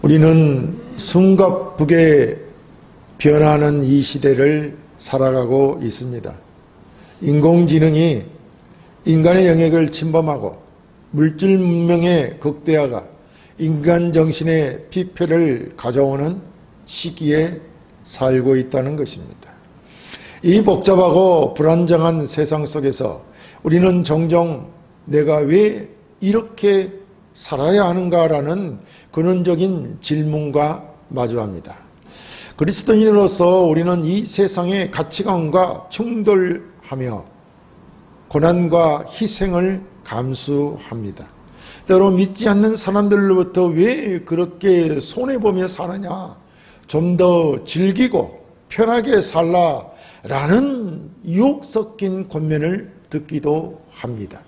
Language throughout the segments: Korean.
우리는 숨가쁘게 변하는 이 시대를 살아가고 있습니다. 인공지능이 인간의 영역을 침범하고 물질 문명의 극대화가 인간 정신의 피폐를 가져오는 시기에 살고 있다는 것입니다. 이 복잡하고 불안정한 세상 속에서 우리는 종종 내가 왜 이렇게 살아야 하는가라는 근원적인 질문과 마주합니다. 그리스도인으로서 우리는 이 세상의 가치관과 충돌하며 고난과 희생을 감수합니다. 때로 믿지 않는 사람들로부터 왜 그렇게 손해보며 사느냐, 좀 더 즐기고 편하게 살라라는 유혹 섞인 권면을 듣기도 합니다.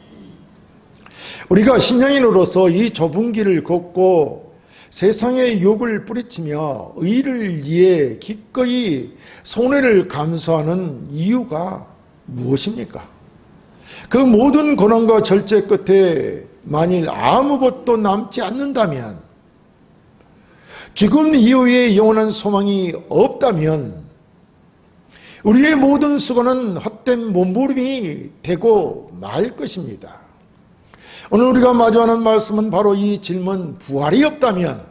우리가 신앙인으로서 이 좁은 길을 걷고 세상의 유혹을 뿌리치며 의를 위해 기꺼이 손해를 감수하는 이유가 무엇입니까? 그 모든 고난과 절제 끝에 만일 아무것도 남지 않는다면, 죽음 이후에 영원한 소망이 없다면 우리의 모든 수고는 헛된 몸부림이 되고 말 것입니다. 오늘 우리가 마주하는 말씀은 바로 이 질문, 부활이 없다면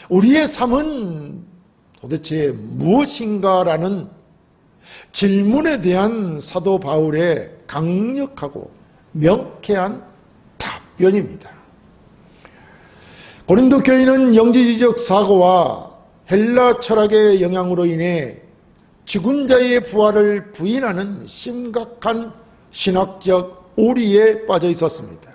우리의 삶은 도대체 무엇인가라는 질문에 대한 사도 바울의 강력하고 명쾌한 답변입니다. 고린도 교인은 영지주의적 사고와 헬라 철학의 영향으로 인해 죽은 자의 부활을 부인하는 심각한 신학적 오리에 빠져 있었습니다.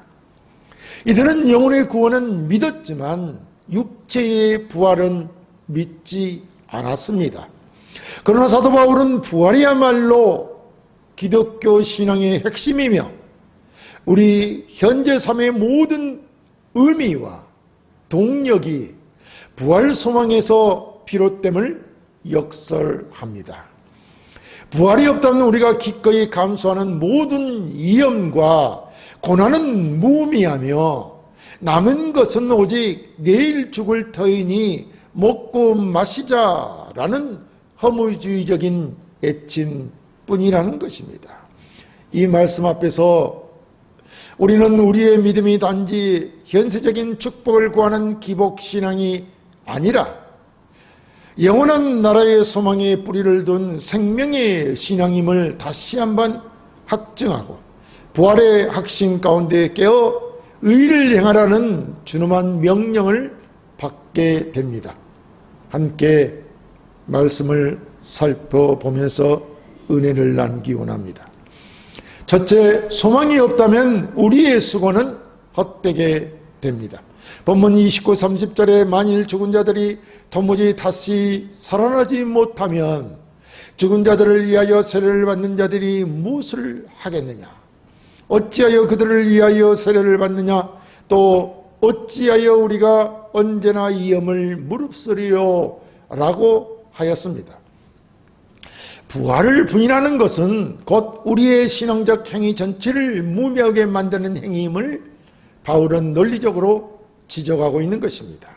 이들은 영혼의 구원은 믿었지만 육체의 부활은 믿지 않았습니다. 그러나 사도 바울은 부활이야말로 기독교 신앙의 핵심이며 우리 현재 삶의 모든 의미와 동력이 부활 소망에서 비롯됨을 역설합니다. 부활이 없다면 우리가 기꺼이 감수하는 모든 위험과 고난은 무의미하며 남은 것은 오직 내일 죽을 터이니 먹고 마시자라는 허무주의적인 애침뿐이라는 것입니다. 이 말씀 앞에서 우리는 우리의 믿음이 단지 현세적인 축복을 구하는 기복신앙이 아니라 영원한 나라의 소망에 뿌리를 둔 생명의 신앙임을 다시 한번 확증하고 부활의 확신 가운데 깨어 의를 행하라는 준엄한 명령을 받게 됩니다. 함께 말씀을 살펴보면서 은혜를 나누기 원합니다. 첫째, 소망이 없다면 우리의 수고는 헛되게 됩니다. 본문 29, 30절에 만일 죽은 자들이 도무지 다시 살아나지 못하면 죽은 자들을 위하여 세례를 받는 자들이 무엇을 하겠느냐? 어찌하여 그들을 위하여 세례를 받느냐? 또 어찌하여 우리가 언제나 이 염을 무릅쓰리요? 라고 하였습니다. 부활을 부인하는 것은 곧 우리의 신앙적 행위 전체를 무미하게 만드는 행위임을 바울은 논리적으로 지적하고 있는 것입니다.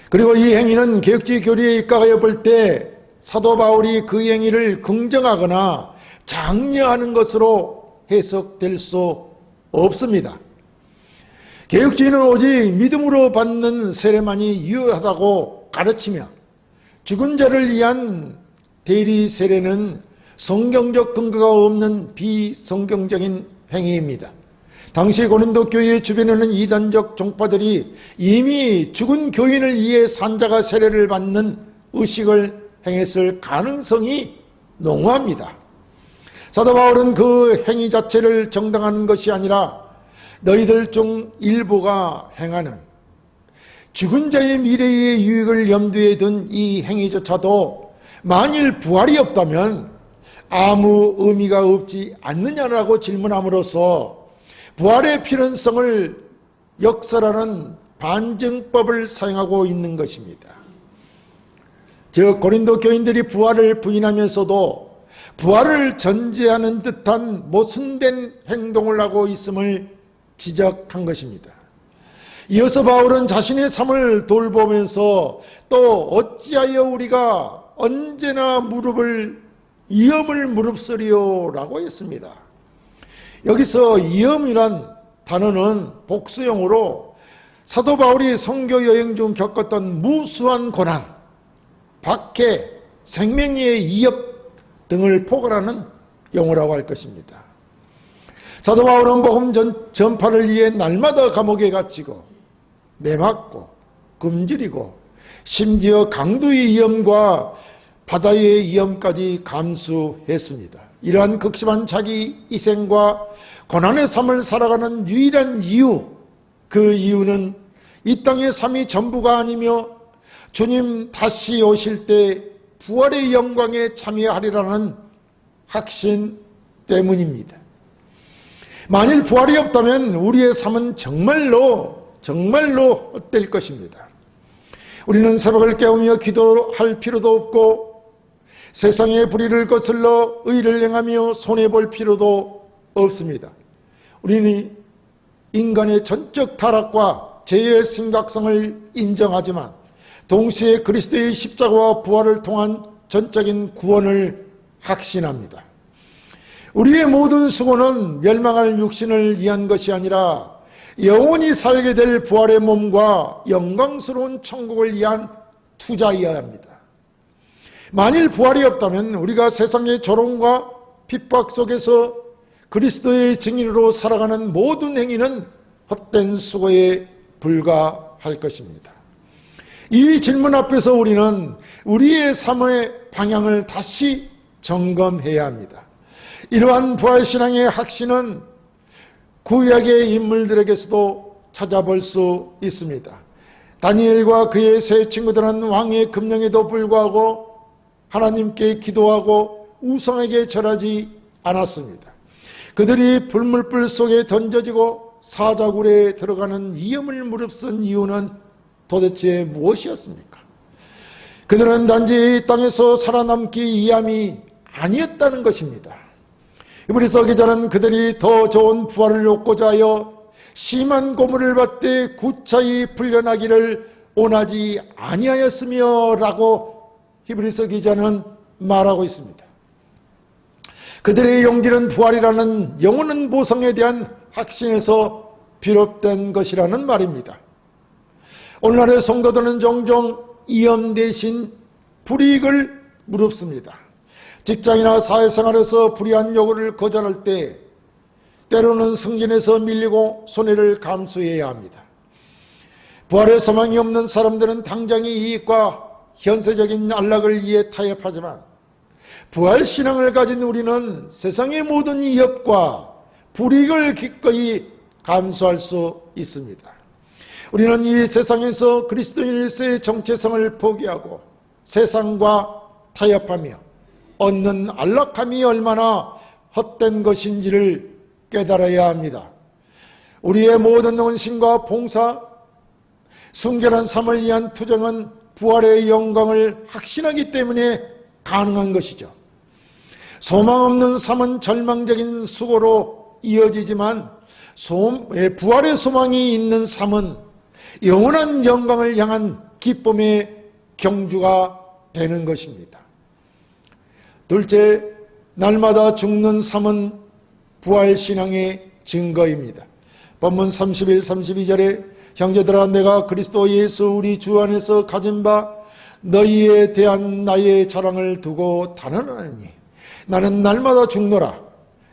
그리고 이 행위는 개혁주의 교리에 입각하여 볼 때 사도 바울이 그 행위를 긍정하거나 장려하는 것으로 해석될 수 없습니다. 개혁주의는 오직 믿음으로 받는 세례만이 유효하다고 가르치며 죽은 자를 위한 대리 세례는 성경적 근거가 없는 비성경적인 행위입니다. 당시 고린도 교회 주변에는 이단적 종파들이 이미 죽은 교인을 위해 산자가 세례를 받는 의식을 행했을 가능성이 농후합니다. 사도 바울은 그 행위 자체를 정당화하는 것이 아니라 너희들 중 일부가 행하는 죽은 자의 미래의 유익을 염두에 둔 이 행위조차도 만일 부활이 없다면 아무 의미가 없지 않느냐라고 질문함으로써 부활의 필연성을 역설하는 반증법을 사용하고 있는 것입니다. 즉 고린도 교인들이 부활을 부인하면서도 부활을 전제하는 듯한 모순된 행동을 하고 있음을 지적한 것입니다. 이어서 바울은 자신의 삶을 돌보면서 또 어찌하여 우리가 언제나 위험을 무릅쓰리요 라고 했습니다. 여기서 위험이란 단어는 복수형으로 사도 바울이 선교 여행 중 겪었던 무수한 고난, 박해, 생명의 위협 등을 포괄하는 용어라고 할 것입니다. 사도 바울은 복음 전파를 위해 날마다 감옥에 갇히고 매맞고 굶주리고 심지어 강도의 위험과 바다의 위험까지 감수했습니다. 이러한 극심한 자기 희생과 고난의 삶을 살아가는 유일한 이유, 그 이유는 이 땅의 삶이 전부가 아니며 주님 다시 오실 때 부활의 영광에 참여하리라는 확신 때문입니다. 만일 부활이 없다면 우리의 삶은 정말로 헛될 것입니다. 우리는 새벽을 깨우며 기도할 필요도 없고 세상의 불의를 거슬러 의를 행하며 손해볼 필요도 없습니다. 우리는 인간의 전적 타락과 죄의 심각성을 인정하지만 동시에 그리스도의 십자가와 부활을 통한 전적인 구원을 확신합니다. 우리의 모든 수고는 멸망할 육신을 위한 것이 아니라 영원히 살게 될 부활의 몸과 영광스러운 천국을 위한 투자이어야 합니다. 만일 부활이 없다면 우리가 세상의 조롱과 핍박 속에서 그리스도의 증인으로 살아가는 모든 행위는 헛된 수고에 불과할 것입니다. 이 질문 앞에서 우리는 우리의 삶의 방향을 다시 점검해야 합니다. 이러한 부활신앙의 확신은 구약의 인물들에게서도 찾아볼 수 있습니다. 다니엘과 그의 세 친구들은 왕의 금령에도 불구하고 하나님께 기도하고 우상에게 절하지 않았습니다. 그들이 불물불 속에 던져지고 사자굴에 들어가는 위험을 무릅쓴 이유는 도대체 무엇이었습니까? 그들은 단지 이 땅에서 살아남기 위함이 아니었다는 것입니다. 히브리서 기자는 그들이 더 좋은 부활을 얻고자 하여 심한 고문을 받되 구차히 풀려나기를 원하지 아니하였으며 라고 히브리서 기자는 말하고 있습니다. 그들의 용기는 부활이라는 영원한 보상에 대한 확신에서 비롯된 것이라는 말입니다. 오늘날의 성도들은 종종 위험 대신 불이익을 무릅씁니다. 직장이나 사회생활에서 불이한 요구를 거절할 때 때로는 승진에서 밀리고 손해를 감수해야 합니다. 부활의 소망이 없는 사람들은 당장의 이익과 현세적인 안락을 위해 타협하지만 부활신앙을 가진 우리는 세상의 모든 위협과 불이익을 기꺼이 감수할 수 있습니다. 우리는 이 세상에서 그리스도인으로서의 정체성을 포기하고 세상과 타협하며 얻는 안락함이 얼마나 헛된 것인지를 깨달아야 합니다. 우리의 모든 헌신과 봉사, 순결한 삶을 위한 투정은 부활의 영광을 확신하기 때문에 가능한 것이죠. 소망 없는 삶은 절망적인 수고로 이어지지만 부활의 소망이 있는 삶은 영원한 영광을 향한 기쁨의 경주가 되는 것입니다. 둘째, 날마다 죽는 삶은 부활신앙의 증거입니다. 본문 31, 32절에 형제들아 내가 그리스도 예수 우리 주 안에서 가진 바 너희에 대한 나의 자랑을 두고 단언하노니 나는 날마다 죽노라.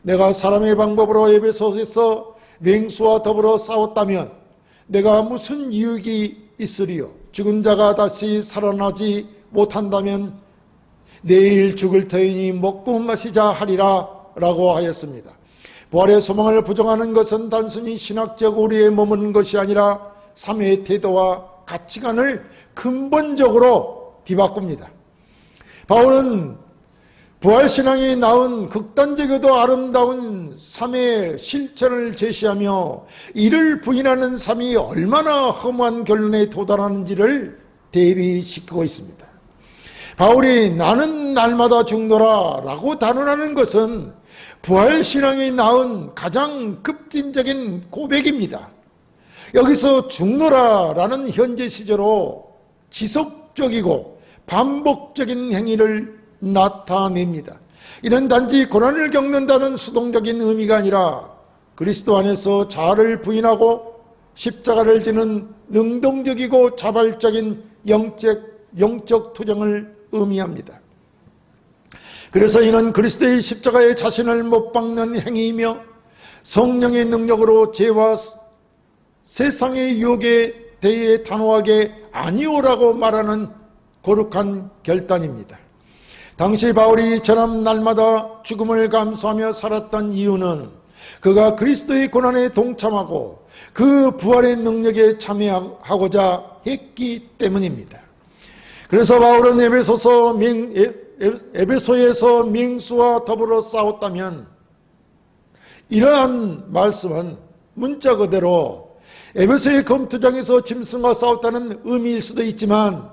내가 사람의 방법으로 에베소에서 맹수와 더불어 싸웠다면 내가 무슨 유익이 있으리요? 죽은 자가 다시 살아나지 못한다면 내일 죽을 터이니 먹고 마시자 하리라 라고 하였습니다. 부활의 소망을 부정하는 것은 단순히 신학적 오류에 머무는 것이 아니라 삶의 태도와 가치관을 근본적으로 뒤바꿉니다. 바울은 부활신앙이 낳은 극단적이고도 아름다운 삶의 실천을 제시하며 이를 부인하는 삶이 얼마나 험한 결론에 도달하는지를 대비시키고 있습니다. 바울이 나는 날마다 죽노라 라고 단언하는 것은 부활신앙이 낳은 가장 급진적인 고백입니다. 여기서 죽노라라는 현재 시제로 지속적이고 반복적인 행위를 나타냅니다. 이는 단지 고난을 겪는다는 수동적인 의미가 아니라 그리스도 안에서 자아를 부인하고 십자가를 지는 능동적이고 자발적인 영적 투쟁을 의미합니다. 그래서 이는 그리스도의 십자가에 자신을 못 박는 행위이며 성령의 능력으로 죄와 세상의 유혹에 대해 단호하게 아니오라고 말하는 거룩한 결단입니다. 당시 바울이 저런 날마다 죽음을 감수하며 살았던 이유는 그가 그리스도의 고난에 동참하고 그 부활의 능력에 참여하고자 했기 때문입니다. 그래서 바울은 에베소에서 맹수와 더불어 싸웠다면 이러한 말씀은 문자 그대로 에베소의 검투장에서 짐승과 싸웠다는 의미일 수도 있지만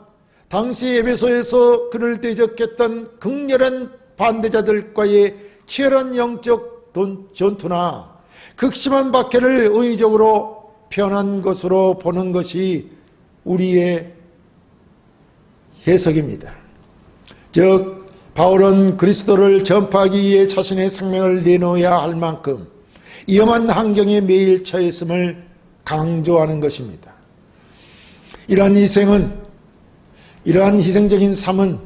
당시 에베소에서 그를 대적했던 극렬한 반대자들과의 치열한 영적 전투나 극심한 박해를 의의적으로 표현한 것으로 보는 것이 우리의 해석입니다. 즉 바울은 그리스도를 전파하기 위해 자신의 생명을 내놓아야 할 만큼 위험한 환경에 매일 처했음을 강조하는 것입니다. 이러한 희생적인 삶은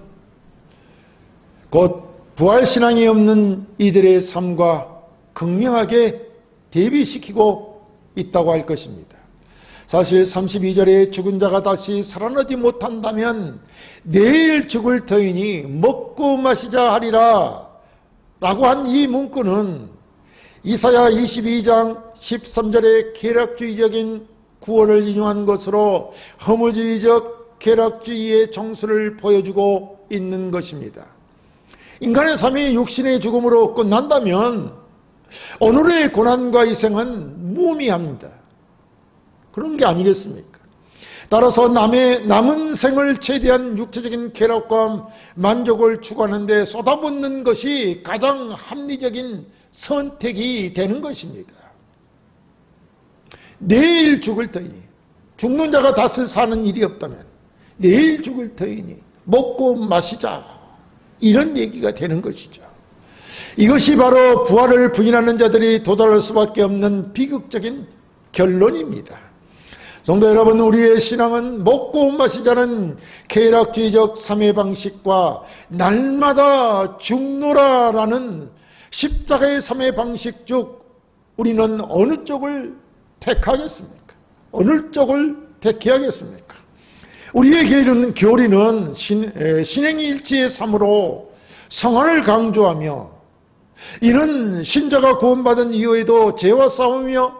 곧 부활신앙이 없는 이들의 삶과 극명하게 대비시키고 있다고 할 것입니다. 사실 32절에 죽은 자가 다시 살아나지 못한다면 내일 죽을 터이니 먹고 마시자 하리라 라고 한 이 문구는 이사야 22장 13절의 쾌락주의적인 구원을 인용한 것으로 허무주의적 쾌락주의의 정수를 보여주고 있는 것입니다. 인간의 삶이 육신의 죽음으로 끝난다면 오늘의 고난과 희생은 무의미합니다. 그런 게 아니겠습니까? 따라서 남은 생을 최대한 육체적인 쾌락과 만족을 추구하는 데 쏟아붓는 것이 가장 합리적인 선택이 되는 것입니다. 내일 죽을 터이니, 죽는 자가 다시 사는 일이 없다면 내일 죽을 터이니 먹고 마시자, 이런 얘기가 되는 것이죠. 이것이 바로 부활을 부인하는 자들이 도달할 수밖에 없는 비극적인 결론입니다. 성도 여러분, 우리의 신앙은 먹고 마시자는 쾌락주의적 삶의 방식과 날마다 죽노라라는 십자가의 삶의 방식 중 우리는 어느 쪽을 택하겠습니까? 어느 쪽을 택해야겠습니까? 우리의 교리는 신행일치의 삶으로 성화를 강조하며 이는 신자가 구원받은 이후에도 죄와 싸우며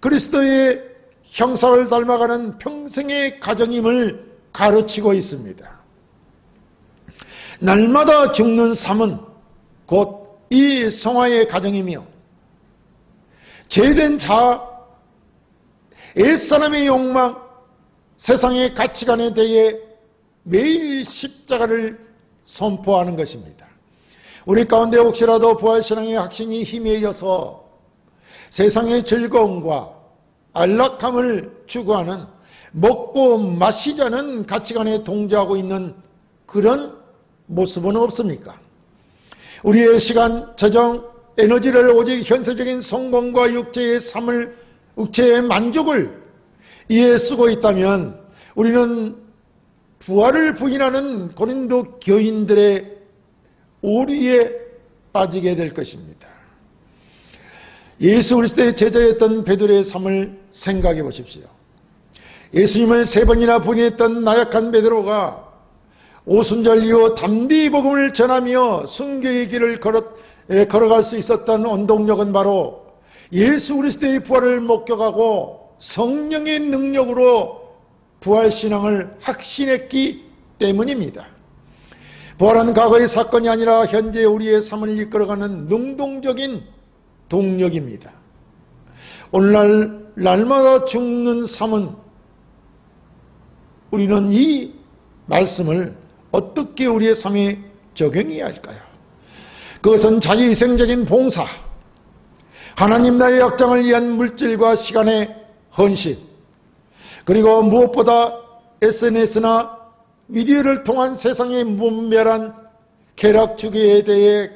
그리스도의 형상을 닮아가는 평생의 가정임을 가르치고 있습니다. 날마다 죽는 삶은 곧 이 성화의 가정이며 죄된 자아, 옛사람의 욕망, 세상의 가치관에 대해 매일 십자가를 선포하는 것입니다. 우리 가운데 혹시라도 부활신앙의 확신이 희미해져서 세상의 즐거움과 안락함을 추구하는 먹고 마시자는 가치관에 동조하고 있는 그런 모습은 없습니까? 우리의 시간, 재정, 에너지를 오직 현세적인 성공과 육체의 만족을 이에 쓰고 있다면 우리는 부활을 부인하는 고린도 교인들의 오류에 빠지게 될 것입니다. 예수 그리스도의 제자였던 베드로의 삶을 생각해 보십시오. 예수님을 3번이나 부인했던 나약한 베드로가 오순절 이후 담대히 복음을 전하며 순교의 길을 걸어갈 수 있었던 원동력은 바로 예수 그리스도의 부활을 목격하고 성령의 능력으로 부활신앙을 확신했기 때문입니다. 부활은 과거의 사건이 아니라 현재 우리의 삶을 이끌어가는 능동적인 동력입니다. 오늘날 날마다 죽는 삶은 우리는 이 말씀을 어떻게 우리의 삶에 적용해야 할까요? 그것은 자기희생적인 봉사, 하나님 나라의 확장을 위한 물질과 시간의 헌신, 그리고 무엇보다 SNS나 미디어를 통한 세상의 문멸한 쾌락주의에 대해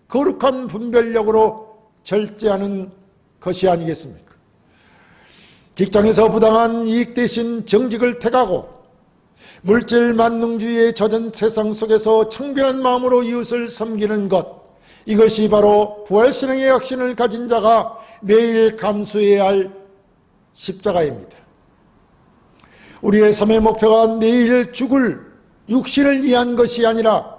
거룩한 분별력으로 절제하는 것이 아니겠습니까? 직장에서 부당한 이익 대신 정직을 택하고 물질 만능주의에 젖은 세상 속에서 청결한 마음으로 이웃을 섬기는 것, 이것이 바로 부활신앙의 확신을 가진 자가 매일 감수해야 할 십자가입니다. 우리의 삶의 목표가 내일 죽을 육신을 위한 것이 아니라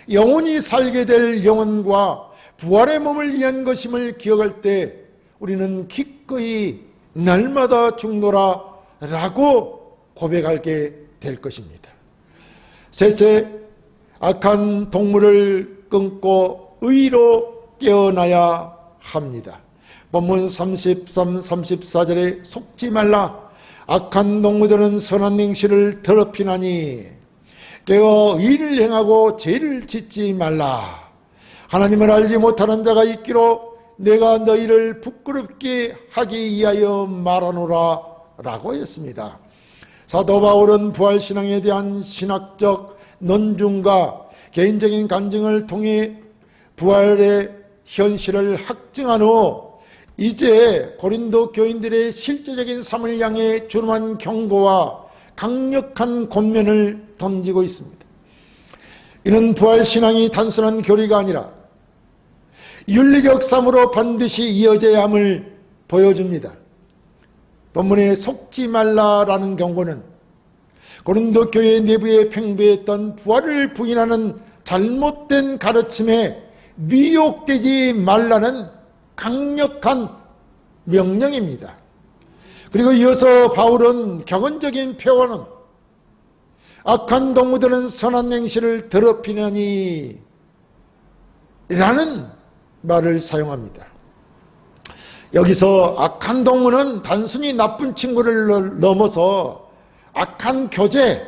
영원히 살게 될 영혼과 부활의 몸을 위한 것임을 기억할 때 우리는 기꺼이 날마다 죽노라 라고 고백하게 될 것입니다. 셋째, 악한 동물을 끊고 의로 깨어나야 합니다. 본문 33, 34절에 속지 말라. 악한 동무들은 선한 행실을 더럽히나니 깨어 의를 행하고 죄를 짓지 말라. 하나님을 알지 못하는 자가 있기로 내가 너희를 부끄럽게 하기 위하여 말하노라 라고 했습니다. 사도 바울은 부활신앙에 대한 신학적 논증과 개인적인 간증을 통해 부활의 현실을 확증한 후 이제 고린도 교인들의 실제적인 삶을 향해 준엄한 경고와 강력한 권면을 던지고 있습니다. 이는 부활신앙이 단순한 교리가 아니라 윤리적 삶으로 반드시 이어져야 함을 보여줍니다. 본문에 속지 말라라는 경고는 고린도 교회 내부에 팽배했던 부활을 부인하는 잘못된 가르침에 미혹되지 말라는 강력한 명령입니다. 그리고 이어서 바울은 격언적인 표현은 악한 동무들은 선한 행실을 더럽히느니 라는 말을 사용합니다. 여기서 악한 동무는 단순히 나쁜 친구를 넘어서 악한 교제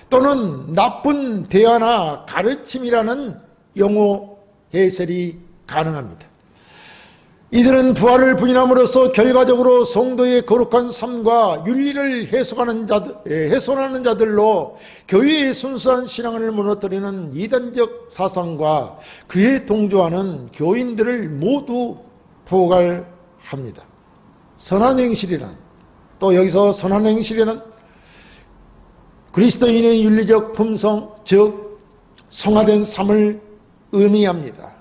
또는 나쁜 대화나 가르침이라는 용어 해설이 가능합니다. 이들은 부활을 부인함으로써 결과적으로 성도의 거룩한 삶과 윤리를 훼손하는 자들로 교회의 순수한 신앙을 무너뜨리는 이단적 사상과 그에 동조하는 교인들을 모두 포괄합니다. 선한 행실이란, 또 여기서 선한 행실이란 그리스도인의 윤리적 품성, 즉 성화된 삶을 의미합니다.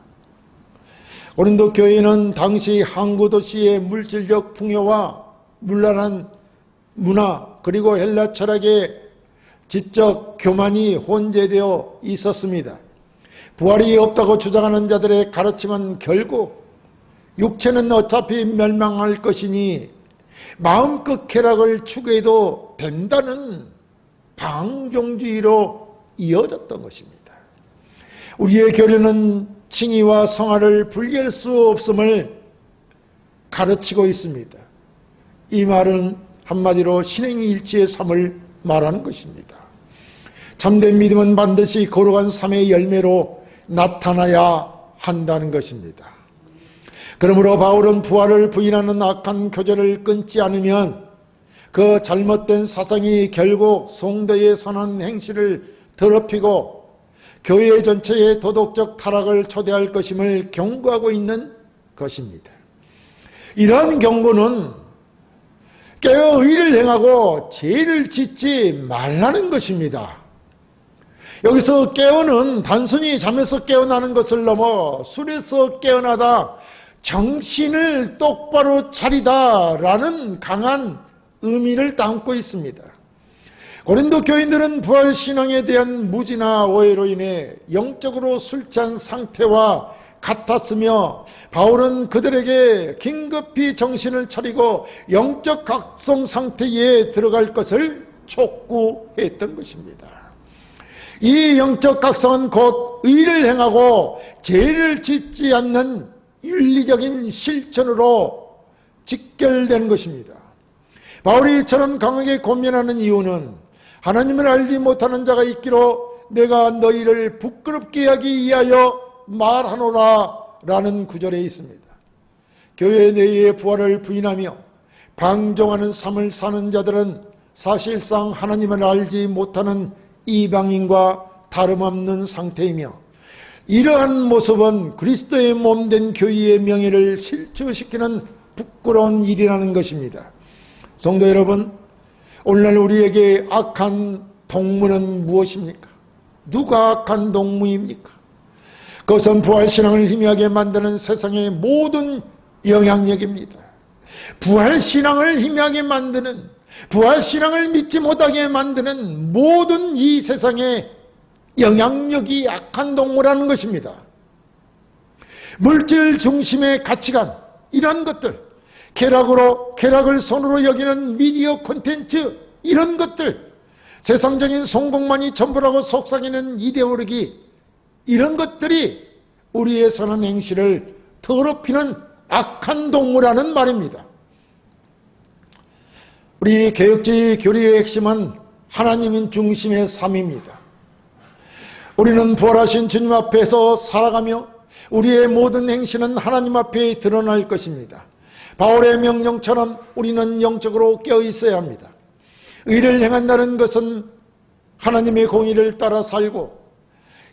고린도 교회는 당시 항구 도시의 물질적 풍요와 문란한 문화 그리고 헬라 철학의 지적 교만이 혼재되어 있었습니다. 부활이 없다고 주장하는 자들의 가르침은 결국 육체는 어차피 멸망할 것이니 마음껏 쾌락을 추구해도 된다는 방종주의로 이어졌던 것입니다. 우리의 교리는 칭의와 성화를 분리할 수 없음을 가르치고 있습니다. 이 말은 한마디로 신행일치의 삶을 말하는 것입니다. 참된 믿음은 반드시 거룩한 삶의 열매로 나타나야 한다는 것입니다. 그러므로 바울은 부활을 부인하는 악한 교제를 끊지 않으면 그 잘못된 사상이 결국 성도의 선한 행실을 더럽히고 교회 전체의 도덕적 타락을 초래할 것임을 경고하고 있는 것입니다. 이러한 경고는 깨어 의를 행하고 죄를 짓지 말라는 것입니다. 여기서 깨어는 단순히 잠에서 깨어나는 것을 넘어 술에서 깨어나다 정신을 똑바로 차리다라는 강한 의미를 담고 있습니다. 고린도 교인들은 부활신앙에 대한 무지나 오해로 인해 영적으로 술 취한 상태와 같았으며 바울은 그들에게 긴급히 정신을 차리고 영적 각성 상태에 들어갈 것을 촉구했던 것입니다. 이 영적 각성은 곧 의를 행하고 죄를 짓지 않는 윤리적인 실천으로 직결된 것입니다. 바울이 이처럼 강하게 권면하는 이유는 하나님을 알지 못하는 자가 있기로 내가 너희를 부끄럽게 하기 위하여 말하노라 라는 구절에 있습니다. 교회 내의 부활을 부인하며 방종하는 삶을 사는 자들은 사실상 하나님을 알지 못하는 이방인과 다름없는 상태이며, 이러한 모습은 그리스도의 몸된 교회의 명예를 실추시키는 부끄러운 일이라는 것입니다. 성도 여러분, 오늘날 우리에게 악한 동무는 무엇입니까? 누가 악한 동무입니까? 그것은 부활신앙을 희미하게 만드는 세상의 모든 영향력입니다. 부활신앙을 희미하게 만드는, 부활신앙을 믿지 못하게 만드는 모든 이 세상의 영향력이 악한 동무라는 것입니다. 물질 중심의 가치관, 이런 것들, 쾌락을 손으로 여기는 미디어 콘텐츠, 이런 것들, 세상적인 성공만이 전부라고 속삭이는 이데올로기, 이런 것들이 우리의 선한 행실을 더럽히는 악한 동무라는 말입니다. 우리 개혁주의 교리의 핵심은 하나님 중심의 삶입니다. 우리는 부활하신 주님 앞에서 살아가며 우리의 모든 행실은 하나님 앞에 드러날 것입니다. 바울의 명령처럼 우리는 영적으로 깨어 있어야 합니다. 의를 행한다는 것은 하나님의 공의를 따라 살고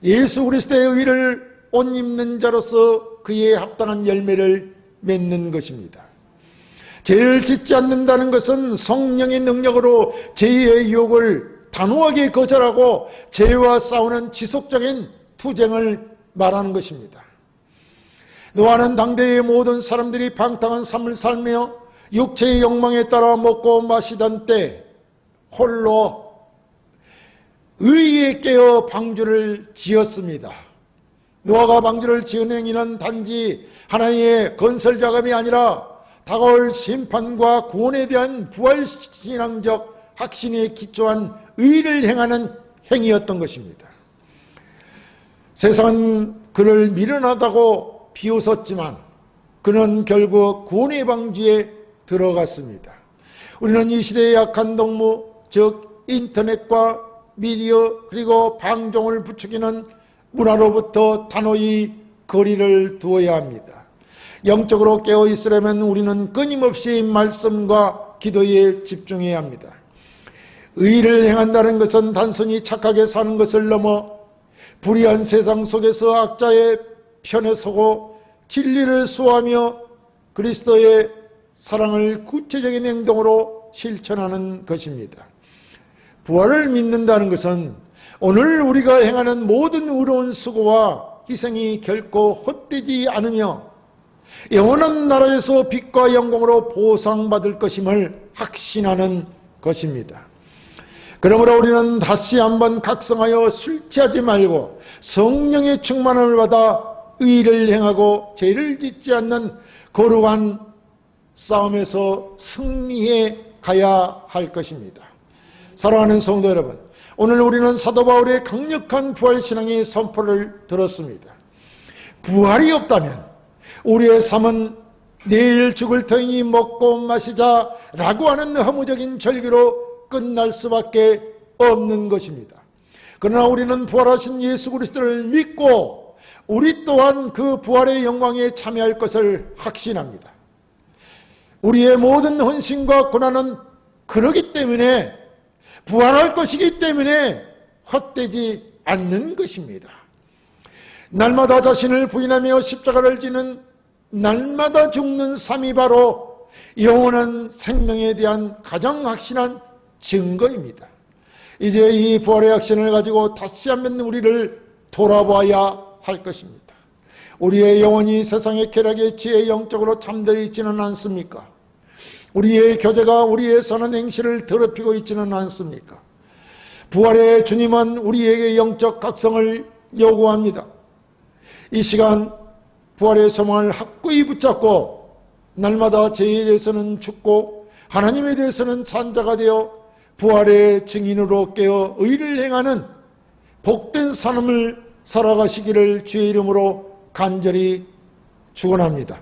예수 그리스도의 의를 옷 입는 자로서 그에 합당한 열매를 맺는 것입니다. 죄를 짓지 않는다는 것은 성령의 능력으로 죄의 유혹을 단호하게 거절하고 죄와 싸우는 지속적인 투쟁을 말하는 것입니다. 노아는 당대의 모든 사람들이 방탕한 삶을 살며 육체의 욕망에 따라 먹고 마시던 때 홀로 의에 깨어 방주를 지었습니다. 노아가 방주를 지은 행위는 단지 하나의 건설 작업이 아니라 다가올 심판과 구원에 대한 부활신앙적 확신에 기초한 의를 행하는 행위였던 것입니다. 세상은 그를 미련하다고 비웃었지만 그는 결국 구원의 방주에 들어갔습니다. 우리는 이 시대의 악한 동무, 즉 인터넷과 미디어 그리고 방종을 부추기는 문화로부터 단호히 거리를 두어야 합니다. 영적으로 깨어 있으려면 우리는 끊임없이 말씀과 기도에 집중해야 합니다. 의를 행한다는 것은 단순히 착하게 사는 것을 넘어 불의한 세상 속에서 악자의 편에 서고 진리를 수호하며 그리스도의 사랑을 구체적인 행동으로 실천하는 것입니다. 부활을 믿는다는 것은 오늘 우리가 행하는 모든 의로운 수고와 희생이 결코 헛되지 않으며 영원한 나라에서 빛과 영광으로 보상받을 것임을 확신하는 것입니다. 그러므로 우리는 다시 한번 각성하여 술 취하지 말고 성령의 충만을 받아 의를 행하고 죄를 짓지 않는 거룩한 싸움에서 승리해 가야 할 것입니다. 사랑하는 성도 여러분, 오늘 우리는 사도 바울의 강력한 부활신앙의 선포를 들었습니다. 부활이 없다면 우리의 삶은 내일 죽을 터이니 먹고 마시자 라고 하는 허무적인 절기로 끝날 수밖에 없는 것입니다. 그러나 우리는 부활하신 예수 그리스도를 믿고 우리 또한 그 부활의 영광에 참여할 것을 확신합니다. 우리의 모든 헌신과 고난은 그러기 때문에, 부활할 것이기 때문에 헛되지 않는 것입니다. 날마다 자신을 부인하며 십자가를 지는 날마다 죽는 삶이 바로 영원한 생명에 대한 가장 확신한 증거입니다. 이제 이 부활의 확신을 가지고 다시 한번 우리를 돌아봐야 할 것입니다. 우리의 영혼이 세상의 쾌락에 취해 영적으로 잠들어 있지는 않습니까? 우리의 교제가 우리의 선한 행실을 더럽히고 있지는 않습니까? 부활의 주님은 우리에게 영적 각성을 요구합니다. 이 시간 부활의 소망을 확고히 붙잡고 날마다 죄에 대해서는 죽고 하나님에 대해서는 산자가 되어 부활의 증인으로 깨어 의를 행하는 복된 삶을 살아가시기를 주의 이름으로 간절히 축원합니다.